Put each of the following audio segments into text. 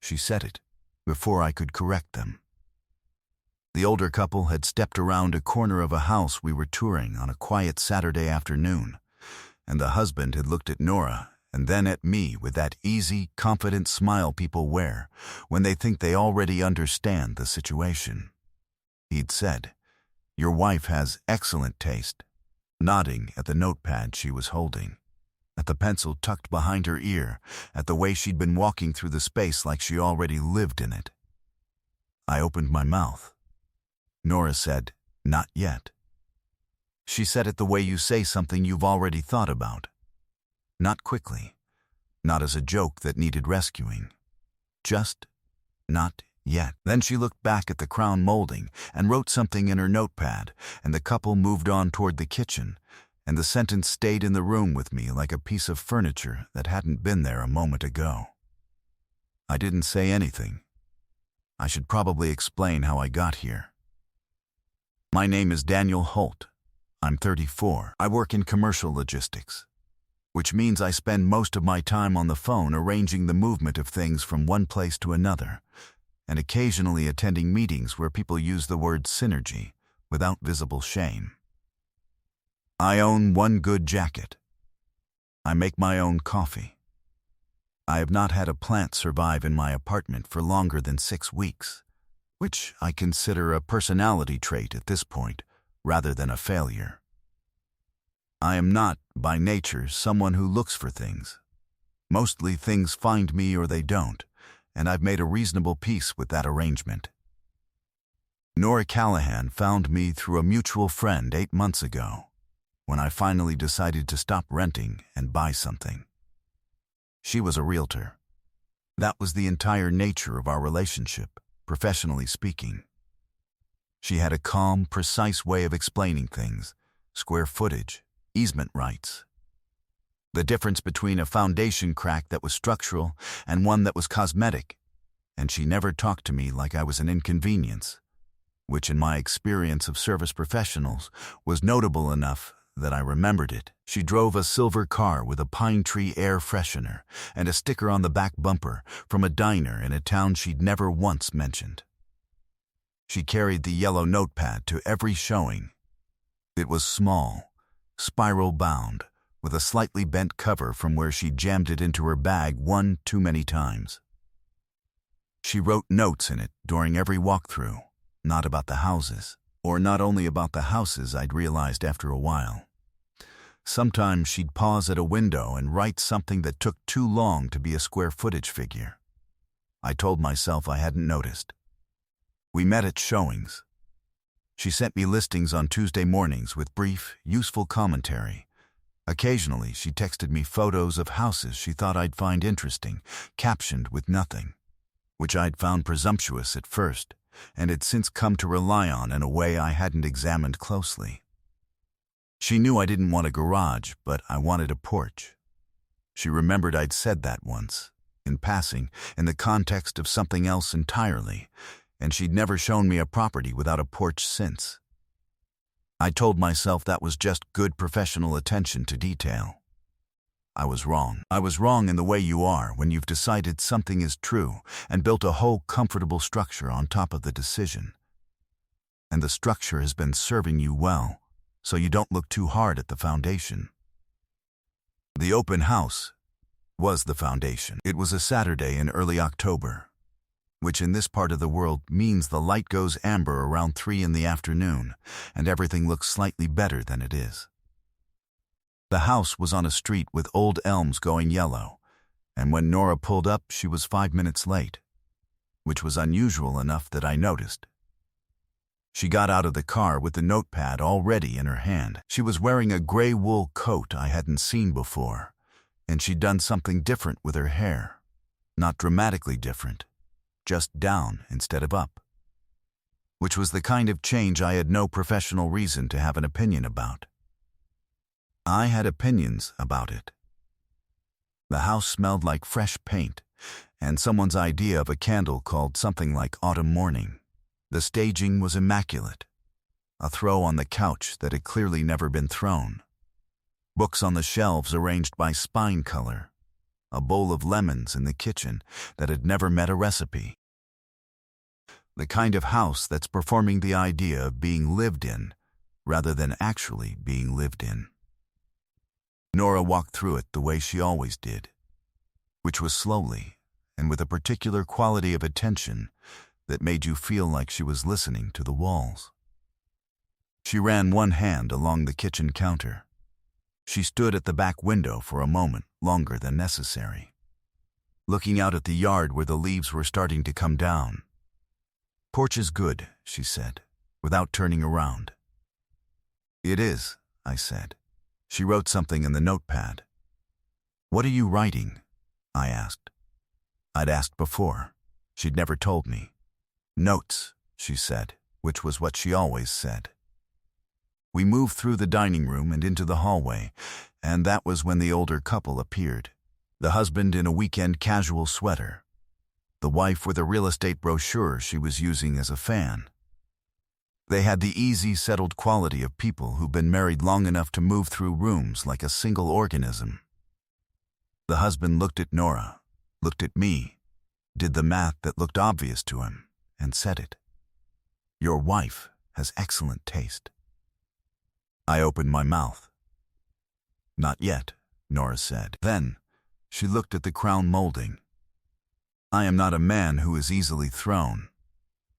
she said it, before I could correct them. The older couple had stepped around a corner of a house we were touring on a quiet Saturday afternoon, and the husband had looked at Nora and then at me with that easy, confident smile people wear when they think they already understand the situation. He'd said, "Your wife has excellent taste," nodding at the notepad she was holding, at the pencil tucked behind her ear, at the way she'd been walking through the space like she already lived in it. I opened my mouth. Nora said, "Not yet." She said it the way you say something you've already thought about. Not quickly, not as a joke that needed rescuing. Just not yet. Then she looked back at the crown molding and wrote something in her notepad, and the couple moved on toward the kitchen, and the sentence stayed in the room with me like a piece of furniture that hadn't been there a moment ago. I didn't say anything. I should probably explain how I got here. My name is Daniel Holt. I'm 34. I work in commercial logistics, which means I spend most of my time on the phone arranging the movement of things from one place to another, and occasionally attending meetings where people use the word synergy without visible shame. I own one good jacket. I make my own coffee. I have not had a plant survive in my apartment for longer than 6 weeks, which I consider a personality trait at this point, rather than a failure. I am not, by nature, someone who looks for things. Mostly things find me or they don't, and I've made a reasonable peace with that arrangement. Nora Callahan found me through a mutual friend 8 months ago, when I finally decided to stop renting and buy something. She was a realtor. That was the entire nature of our relationship, professionally speaking. She had a calm, precise way of explaining things, square footage, easement rights. The difference between a foundation crack that was structural and one that was cosmetic, and she never talked to me like I was an inconvenience, which in my experience of service professionals was notable enough that I remembered it. She drove a silver car with a pine tree air freshener and a sticker on the back bumper from a diner in a town she'd never once mentioned. She carried the yellow notepad to every showing. It was small, spiral-bound, with a slightly bent cover from where she jammed it into her bag one too many times. She wrote notes in it during every walkthrough, not about the houses, or not only about the houses, I'd realized after a while. Sometimes she'd pause at a window and write something that took too long to be a square footage figure. I told myself I hadn't noticed. We met at showings. She sent me listings on Tuesday mornings with brief, useful commentary. Occasionally, she texted me photos of houses she thought I'd find interesting, captioned with nothing, which I'd found presumptuous at first, and had since come to rely on in a way I hadn't examined closely. She knew I didn't want a garage, but I wanted a porch. She remembered I'd said that once, in passing, in the context of something else entirely, and she'd never shown me a property without a porch since. I told myself that was just good professional attention to detail. I was wrong. I was wrong in the way you are when you've decided something is true and built a whole comfortable structure on top of the decision. And the structure has been serving you well, so you don't look too hard at the foundation. The open house was the foundation. It was a Saturday in early October, which in this part of the world means the light goes amber around 3 in the afternoon, and everything looks slightly better than it is. The house was on a street with old elms going yellow, and when Nora pulled up, she was 5 minutes late, which was unusual enough that I noticed. She got out of the car with the notepad already in her hand. She was wearing a gray wool coat I hadn't seen before, and she'd done something different with her hair. Not dramatically different, just down instead of up, which was the kind of change I had no professional reason to have an opinion about. I had opinions about it. The house smelled like fresh paint, and someone's idea of a candle called something like Autumn Morning. The staging was immaculate. A throw on the couch that had clearly never been thrown. Books on the shelves arranged by spine color. a bowl of lemons in the kitchen that had never met a recipe. The kind of house that's performing the idea of being lived in rather than actually being lived in. Nora walked through it the way she always did, which was slowly and with a particular quality of attention that made you feel like she was listening to the walls. She ran one hand along the kitchen counter. She stood at the back window for a moment longer than necessary, looking out at the yard where the leaves were starting to come down. "Porch is good," she said, without turning around. "It is," I said. She wrote something in the notepad. "What are you writing?" I asked. I'd asked before. She'd never told me. "Notes," she said, which was what she always said. We moved through the dining room and into the hallway, and that was when the older couple appeared. The husband in a weekend casual sweater. The wife with a real estate brochure she was using as a fan. They had the easy, settled quality of people who've been married long enough to move through rooms like a single organism. The husband looked at Nora, looked at me, did the math that looked obvious to him, and said it. "Your wife has excellent taste." I opened my mouth. "Not yet," Nora said. Then, she looked at the crown molding. "I am not a man who is easily thrown.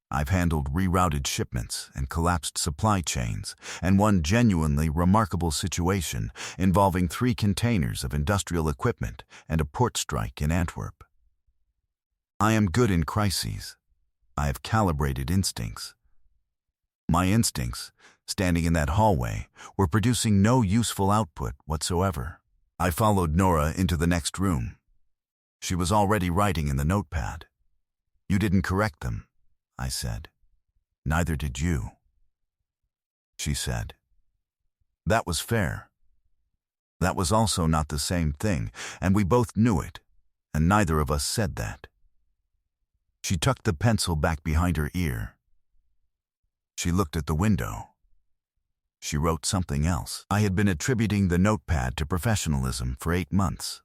I've handled rerouted shipments and collapsed supply chains, and one genuinely remarkable situation involving 3 containers of industrial equipment and a port strike in Antwerp. I am good in crises. I have calibrated instincts. My instincts, standing in that hallway, were producing no useful output whatsoever. I followed Nora into the next room. She was already writing in the notepad. "You didn't correct them," I said. "Neither did you." She said. That was fair. That was also not the same thing, and we both knew it, and neither of us said that. She tucked the pencil back behind her ear. She looked at the window. She wrote something else. I had been attributing the notepad to professionalism for 8 months.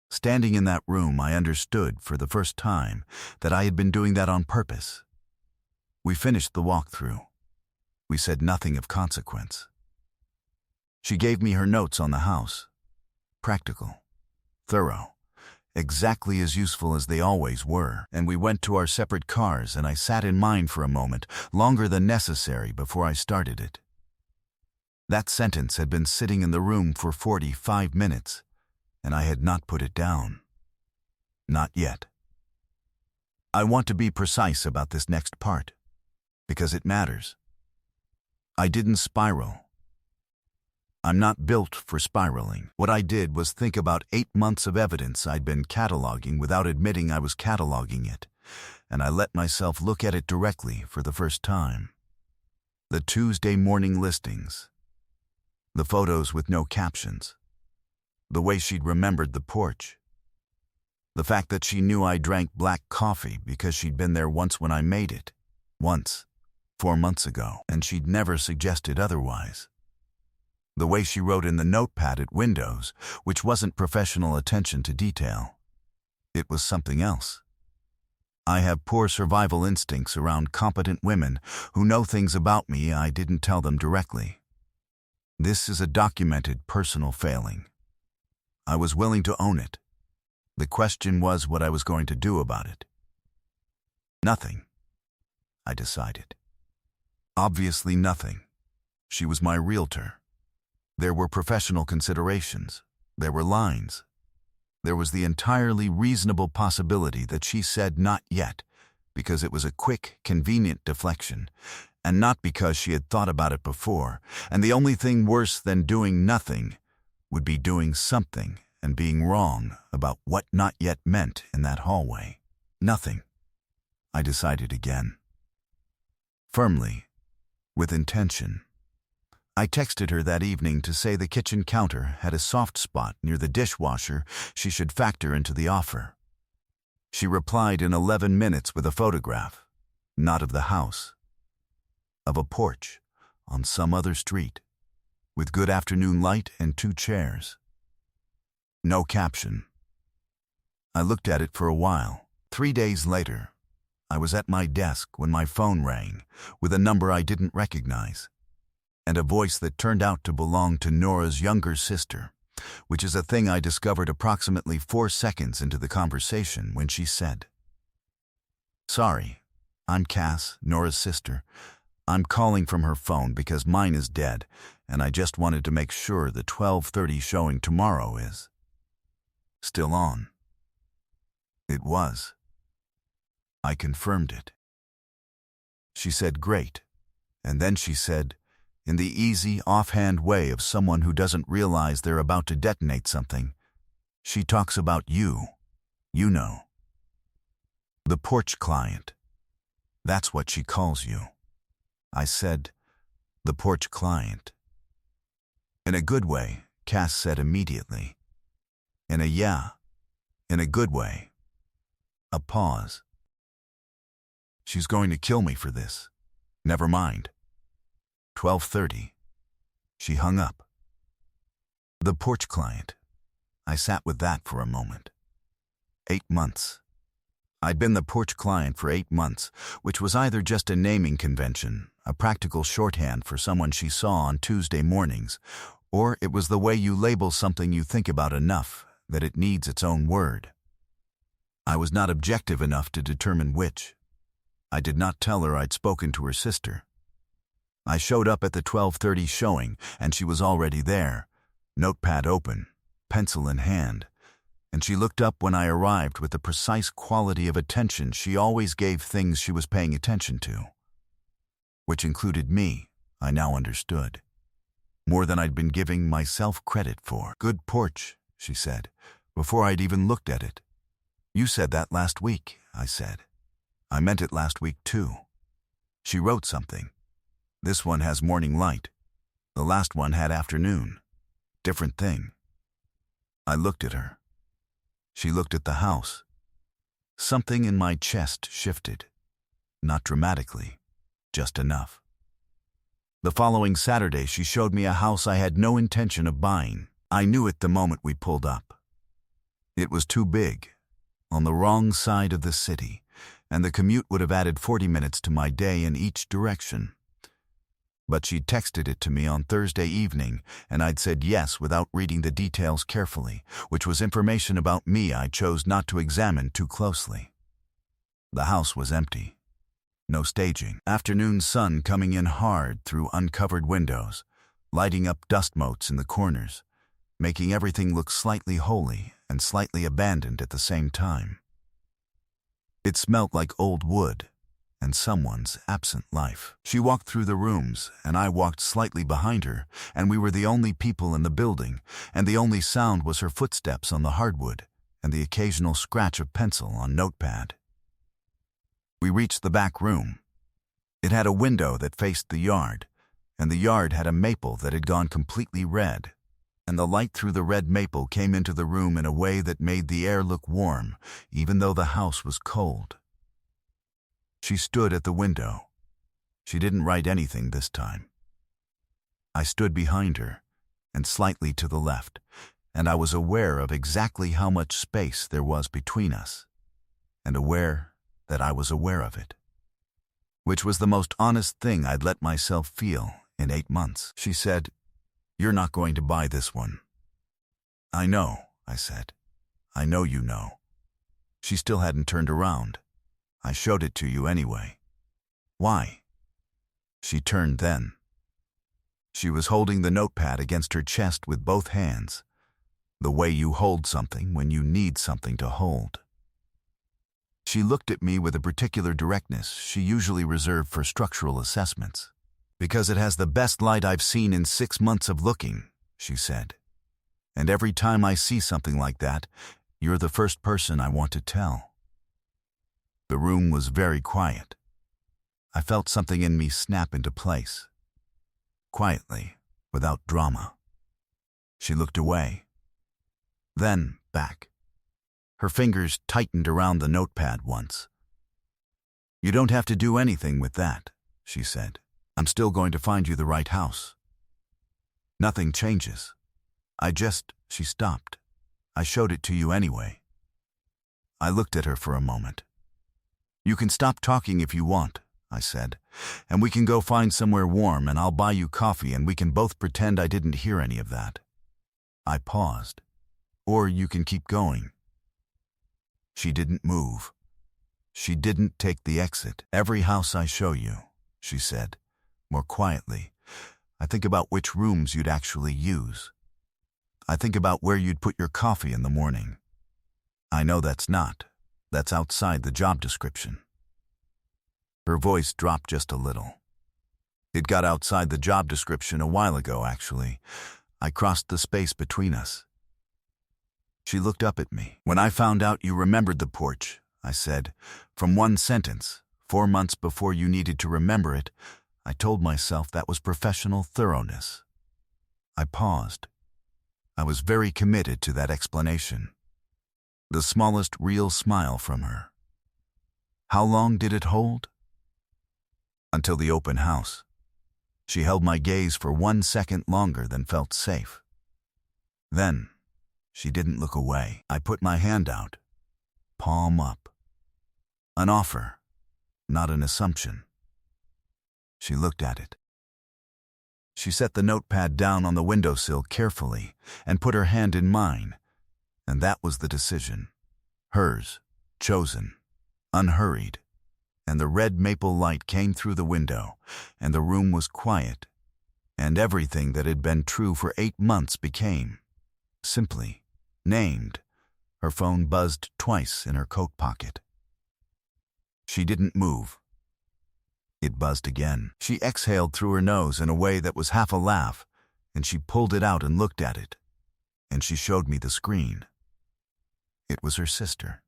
Standing in that room, I understood for the first time that I had been doing that on purpose. We finished the walkthrough. We said nothing of consequence. She gave me her notes on the house. Practical, thorough, exactly as useful as they always were, and we went to our separate cars, and I sat in mine for a moment, longer than necessary, before I started it. That sentence had been sitting in the room for 45 minutes, and I had not put it down. Not yet. I want to be precise about this next part, because it matters. I didn't spiral. I'm not built for spiraling. What I did was think about 8 months of evidence I'd been cataloging without admitting I was cataloging it, and I let myself look at it directly for the first time. The Tuesday morning listings. The photos with no captions. The way she'd remembered the porch. The fact that she knew I drank black coffee because she'd been there once when I made it. Once, 4 months ago, and she'd never suggested otherwise. The way she wrote in the notepad at windows, which wasn't professional attention to detail. It was something else. I have poor survival instincts around competent women who know things about me I didn't tell them directly. This is a documented personal failing. I was willing to own it. The question was what I was going to do about it. Nothing, I decided. Obviously nothing. She was my realtor. There were professional considerations. There were lines. There was the entirely reasonable possibility that she said not yet because it was a quick, convenient deflection, and not because she had thought about it before, and the only thing worse than doing nothing would be doing something and being wrong about what not yet meant in that hallway. Nothing, I decided again. Firmly, with intention. I texted her that evening to say the kitchen counter had a soft spot near the dishwasher she should factor into the offer. She replied in 11 minutes with a photograph, not of the house, of a porch on some other street, with good afternoon light and 2 chairs. No caption, I looked at it for a while. 3 days later, I was at my desk when my phone rang with a number I didn't recognize, and a voice that turned out to belong to Nora's younger sister, which is a thing I discovered approximately 4 seconds into the conversation when she said, "Sorry, I'm Cass, Nora's sister. I'm calling from her phone because mine is dead, and I just wanted to make sure the 12:30 showing tomorrow is still on." It was. I confirmed it. She said, "Great," and then she said, in the easy, offhand way of someone who doesn't realize they're about to detonate something, "She talks about you. You know. The porch client. That's what she calls you." I said, "The porch client." "In a good way," Cass said immediately. "In a good way." A pause. "She's going to kill me for this. Never mind. 12:30. She hung up. The porch client. I sat with that for a moment. 8 months. I'd been the porch client for 8 months, which was either just a naming convention, a practical shorthand for someone she saw on Tuesday mornings, or it was the way you label something you think about enough that it needs its own word. I was not objective enough to determine which. I did not tell her I'd spoken to her sister. I showed up at the 12:30 showing, and she was already there, notepad open, pencil in hand, and she looked up when I arrived with the precise quality of attention she always gave things she was paying attention to, which included me, I now understood, more than I'd been giving myself credit for. "Good porch," she said, before I'd even looked at it. "You said that last week," I said. "I meant it last week too." She wrote something. "This one has morning light. The last one had afternoon. Different thing." I looked at her. She looked at the house. Something in my chest shifted. Not dramatically, just enough. The following Saturday, she showed me a house I had no intention of buying. I knew it the moment we pulled up. It was too big, on the wrong side of the city, and the commute would have added 40 minutes to my day in each direction. But she'd texted it to me on Thursday evening, and I'd said yes without reading the details carefully, which was information about me I chose not to examine too closely. The house was empty. No staging. Afternoon sun coming in hard through uncovered windows, lighting up dust motes in the corners, making everything look slightly holy and slightly abandoned at the same time. It smelt like old wood and someone's absent life. She walked through the rooms, and I walked slightly behind her, and we were the only people in the building, and the only sound was her footsteps on the hardwood and the occasional scratch of pencil on notepad. We reached the back room. It had a window that faced the yard, and the yard had a maple that had gone completely red, and the light through the red maple came into the room in a way that made the air look warm, even though the house was cold. She stood at the window. She didn't write anything this time. I stood behind her, and slightly to the left, and I was aware of exactly how much space there was between us, and aware that I was aware of it, which was the most honest thing I'd let myself feel in 8 months. She said, "You're not going to buy this one." "I know," I said. "I know you know." She still hadn't turned around. "I showed it to you anyway." "Why?" She turned then. She was holding the notepad against her chest with both hands, the way you hold something when you need something to hold. She looked at me with a particular directness she usually reserved for structural assessments. "Because it has the best light I've seen in 6 months of looking," she said. "And every time I see something like that, you're the first person I want to tell." The room was very quiet. I felt something in me snap into place. Quietly, without drama. She looked away. Then back. Her fingers tightened around the notepad once. "You don't have to do anything with that," she said. "I'm still going to find you the right house. Nothing changes. She stopped. "I showed it to you anyway." I looked at her for a moment. "You can stop talking if you want," I said, "and we can go find somewhere warm and I'll buy you coffee and we can both pretend I didn't hear any of that." I paused. "Or you can keep going." She didn't move. She didn't take the exit. "Every house I show you," she said, more quietly, "I think about which rooms you'd actually use. I think about where you'd put your coffee in the morning. I know that's outside the job description." Her voice dropped just a little. "It got outside the job description a while ago, actually. I crossed the space between us." She looked up at me. "When I found out you remembered the porch," I said, "from one sentence, 4 months before you needed to remember it, I told myself that was professional thoroughness." I paused. I was very committed to that explanation. The smallest real smile from her. How long did it hold? Until the open house. She held my gaze for 1 second longer than felt safe. Then, she didn't look away. I put my hand out, palm up. An offer, not an assumption. She looked at it. She set the notepad down on the windowsill carefully and put her hand in mine, and that was the decision. Hers, chosen, unhurried, and the red maple light came through the window, and the room was quiet, and everything that had been true for 8 months became, simply, named. Her phone buzzed twice in her coat pocket. She didn't move. It buzzed again. She exhaled through her nose in a way that was half a laugh, and she pulled it out and looked at it. And she showed me the screen. It was her sister.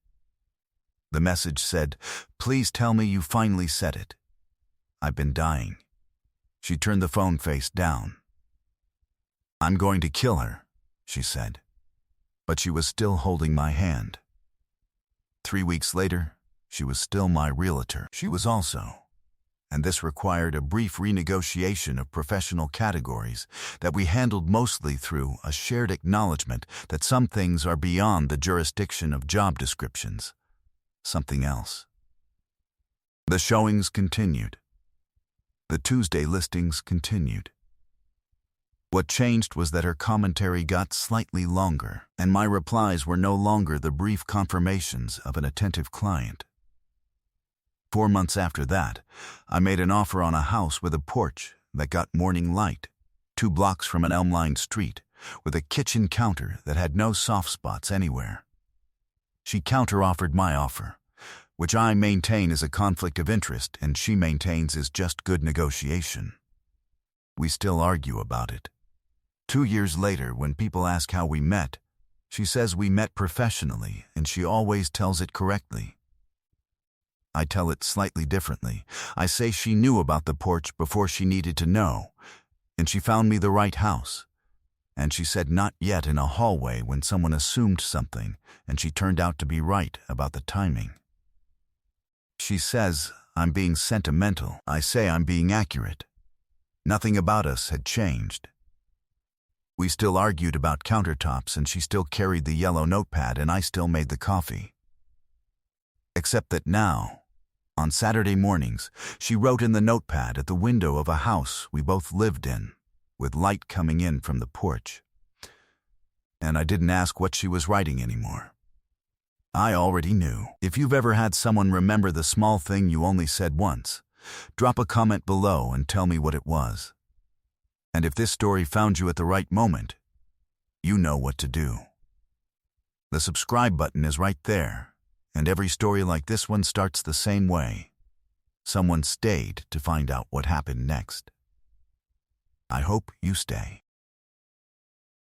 The message said, "Please tell me you finally said it. I've been dying." She turned the phone face down. "I'm going to kill her," she said. But she was still holding my hand. 3 weeks later, she was still my realtor. She was also. And this required a brief renegotiation of professional categories that we handled mostly through a shared acknowledgement that some things are beyond the jurisdiction of job descriptions. Something else. The showings continued. The Tuesday listings continued. What changed was that her commentary got slightly longer, and my replies were no longer the brief confirmations of an attentive client. 4 months after that, I made an offer on a house with a porch that got morning light, 2 blocks from an elm-lined street, with a kitchen counter that had no soft spots anywhere. She counter-offered my offer, which I maintain is a conflict of interest and she maintains is just good negotiation. We still argue about it. 2 years later, when people ask how we met, she says we met professionally and she always tells it correctly. I tell it slightly differently. I say she knew about the porch before she needed to know, and she found me the right house. And she said not yet in a hallway when someone assumed something, and she turned out to be right about the timing. She says I'm being sentimental. I say I'm being accurate. Nothing about us had changed. We still argued about countertops, and she still carried the yellow notepad, and I still made the coffee. Except that now, on Saturday mornings, she wrote in the notepad at the window of a house we both lived in, with light coming in from the porch. And I didn't ask what she was writing anymore. I already knew. If you've ever had someone remember the small thing you only said once, drop a comment below and tell me what it was. And if this story found you at the right moment, you know what to do. The subscribe button is right there. And every story like this one starts the same way. Someone stayed to find out what happened next. I hope you stay.